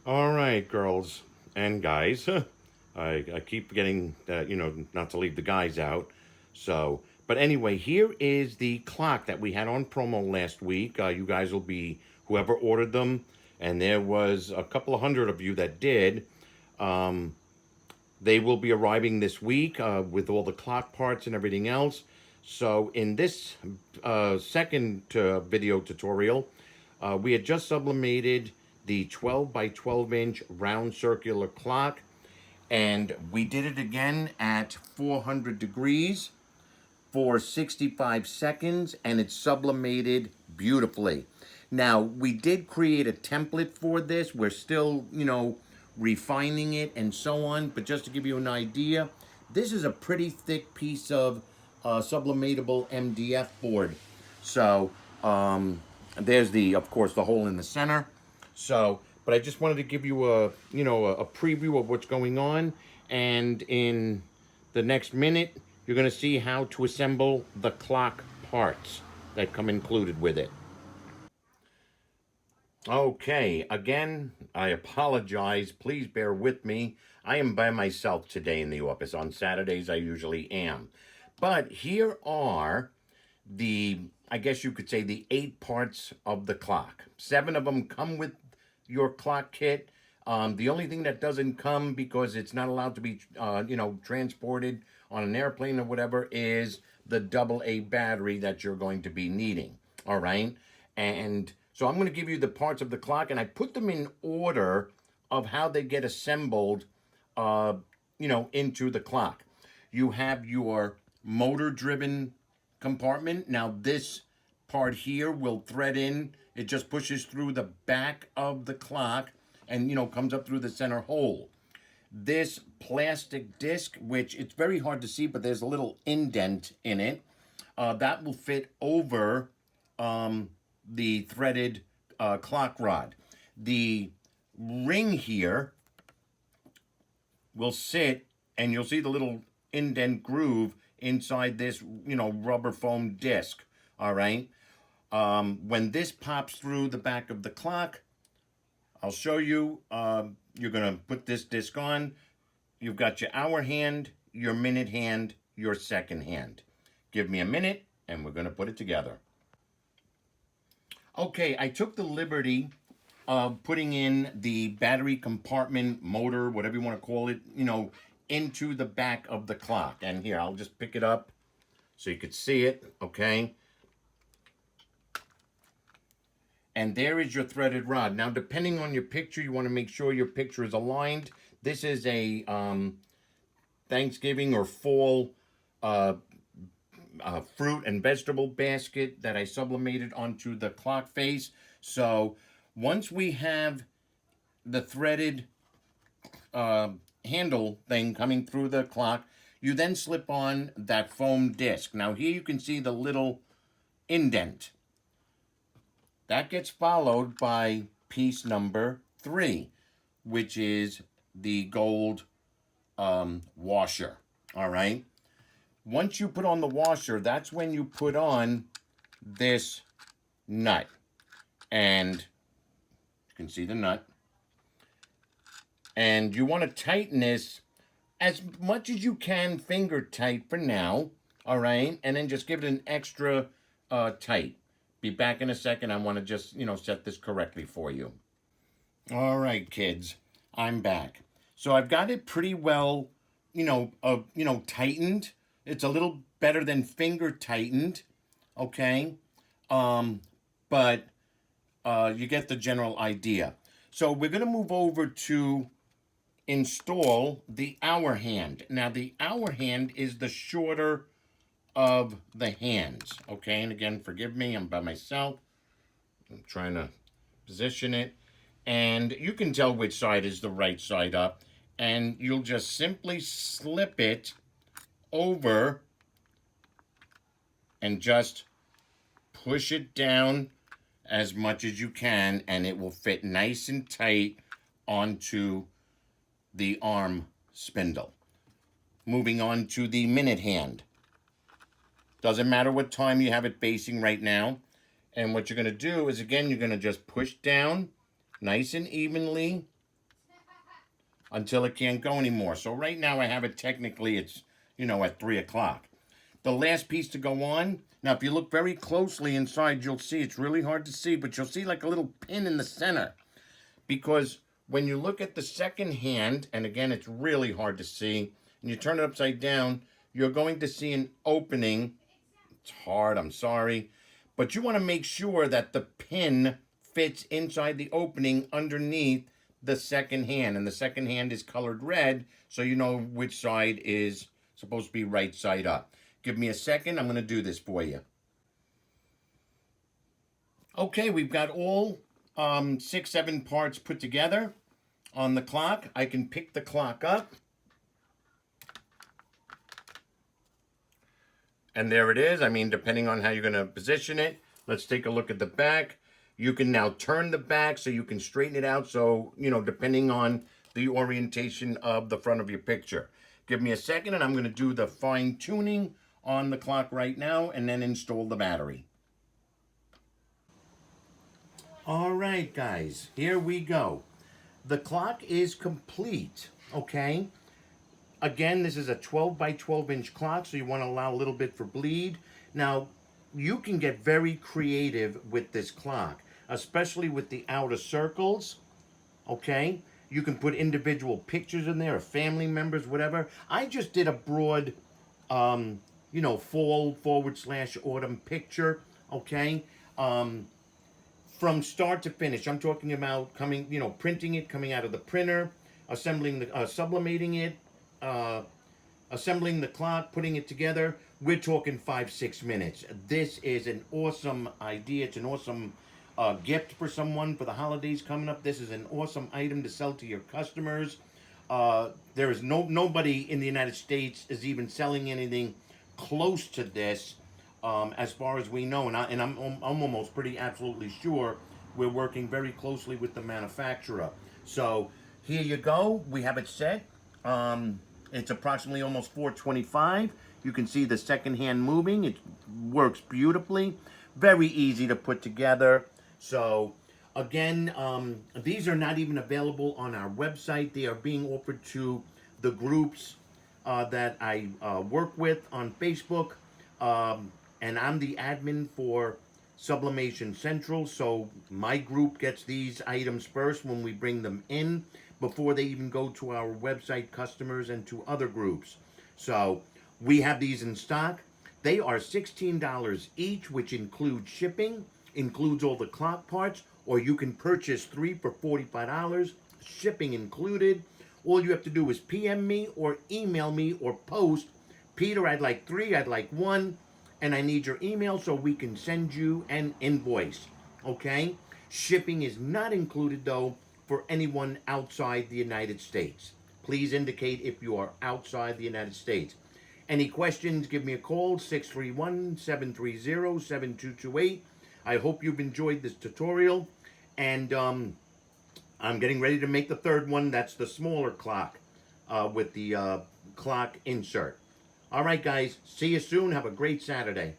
All right, girls and guys. I keep forgetting that, not to leave the guys out. So, but anyway, here is the clock that we had on promo last week. You guys will be, whoever ordered them, and there was a couple of hundred of you that did. Um, they will be arriving this week with all the clock parts and everything else. So, in this second video tutorial, we had just sublimated the 12 by 12 inch round circular clock, and we did it again at 400 degrees for 65 seconds, and it sublimated beautifully. Now, we did create a template for this. We're still, refining it and so on, but just to give you an idea, this is a pretty thick piece of sublimatable MDF board. So, there's of course, the hole in the center. So, but I just wanted to give you a preview of what's going on, and in the next minute, you're going to see how to assemble the clock parts that come included with it. Okay, again, I apologize. Please bear with me. I am by myself today in the office. On Saturdays, I usually am. But here are I guess you could say, the 8 parts of the clock. 7 of them come with your clock kit. The only thing that doesn't come, because it's not allowed to be, transported on an airplane or whatever, is the AA battery that you're going to be needing. All right? And so I'm going to give you the parts of the clock, and I put them in order of how they get assembled, into the clock. You have your motor-driven compartment. Now, this part here will thread in. It just pushes through the back of the clock and, comes up through the center hole. This plastic disc, which it's very hard to see, but there's a little indent in it, that will fit over the threaded clock rod. The ring here will sit, and you'll see the little indent groove inside this, rubber foam disc. All right. When this pops through the back of the clock, I'll show you. You're going to put this disc on. You've got your hour hand, your minute hand, your second hand. Give me a minute, and we're going to put it together. Okay, I took the liberty of putting in the battery compartment, motor, whatever you want to call it, into the back of the clock. And here, I'll just pick it up so you could see it, okay? And there is your threaded rod. Now, depending on your picture, you want to make sure your picture is aligned. This is a Thanksgiving or fall fruit and vegetable basket that I sublimated onto the clock face. So once we have the threaded handle thing coming through the clock, you then slip on that foam disc. Now here you can see the little indent. That gets followed by piece number 3, which is the gold washer. All right. Once you put on the washer, that's when you put on this nut. And you can see the nut. And you want to tighten this as much as you can, finger tight for now. All right. And then just give it an extra tight. Be back in a second. I want to just, set this correctly for you. All right, kids. I'm back. So I've got it pretty well, tightened. It's a little better than finger tightened, okay? But you get the general idea. So we're going to move over to install the hour hand. Now, the hour hand is the shorter of the hands, okay? And again, forgive me, I'm by myself. I'm trying to position it. And you can tell which side is the right side up. And you'll just simply slip it over and just push it down as much as you can, and it will fit nice and tight onto the arm spindle. Moving on to the minute hand. Doesn't matter what time you have it facing right now. And what you're going to do is, again, you're going to just push down nice and evenly until it can't go anymore. So right now I have it technically, it's, you know, at 3 o'clock. The last piece to go on, now if you look very closely inside, you'll see, it's really hard to see, but you'll see like a little pin in the center. Because when you look at the second hand, and again, it's really hard to see, and you turn it upside down, you're going to see an opening. It's hard, I'm sorry. But you want to make sure that the pin fits inside the opening underneath the second hand. And the second hand is colored red, so you know which side is supposed to be right side up. Give me a second, I'm going to do this for you. Okay, we've got all 6, 7 parts put together on the clock. I can pick the clock up. And there it is. I mean, depending on how you're going to position it. Let's take a look at the back. You can now turn the back so you can straighten it out. So, you know, depending on the orientation of the front of your picture. Give me a second and I'm going to do the fine tuning on the clock right now and then install the battery. All right, guys, here we go. The clock is complete, okay? Again, this is a 12 by 12 inch clock, so you want to allow a little bit for bleed. Now, you can get very creative with this clock, especially with the outer circles, okay? You can put individual pictures in there, or family members, whatever. I just did a broad, you know, fall / autumn picture, okay? From start to finish, I'm talking about coming, you know, printing it, coming out of the printer, assembling the, sublimating it, assembling the clock, putting it together. We're talking 5-6 minutes. This is an awesome idea. It's an awesome gift for someone for the holidays coming up. This is an awesome item to sell to your customers. There is nobody in the United States is even selling anything close to this, as far as we know, and I'm almost pretty absolutely sure we're working very closely with the manufacturer. So here you go. We have it set. It's approximately almost 4:25. You can see the second hand moving. It works beautifully. Very easy to put together. So again, these are not even available on our website. They are being offered to the groups that I work with on Facebook. And I'm the admin for Sublimation Central, so my group gets these items first when we bring them in before they even go to our website customers and to other groups. So we have these in stock. They are $16 each, which includes shipping, includes all the clock parts, or you can purchase 3 for $45, shipping included. All you have to do is PM me or email me or post, Peter, I'd like 3, I'd like 1, and I need your email so we can send you an invoice, okay? Shipping is not included, though, for anyone outside the United States. Please indicate if you are outside the United States. Any questions, give me a call, 631-730-7228. I hope you've enjoyed this tutorial, and I'm getting ready to make the third one. That's the smaller clock with the clock insert. All right, guys, see you soon. Have a great Saturday.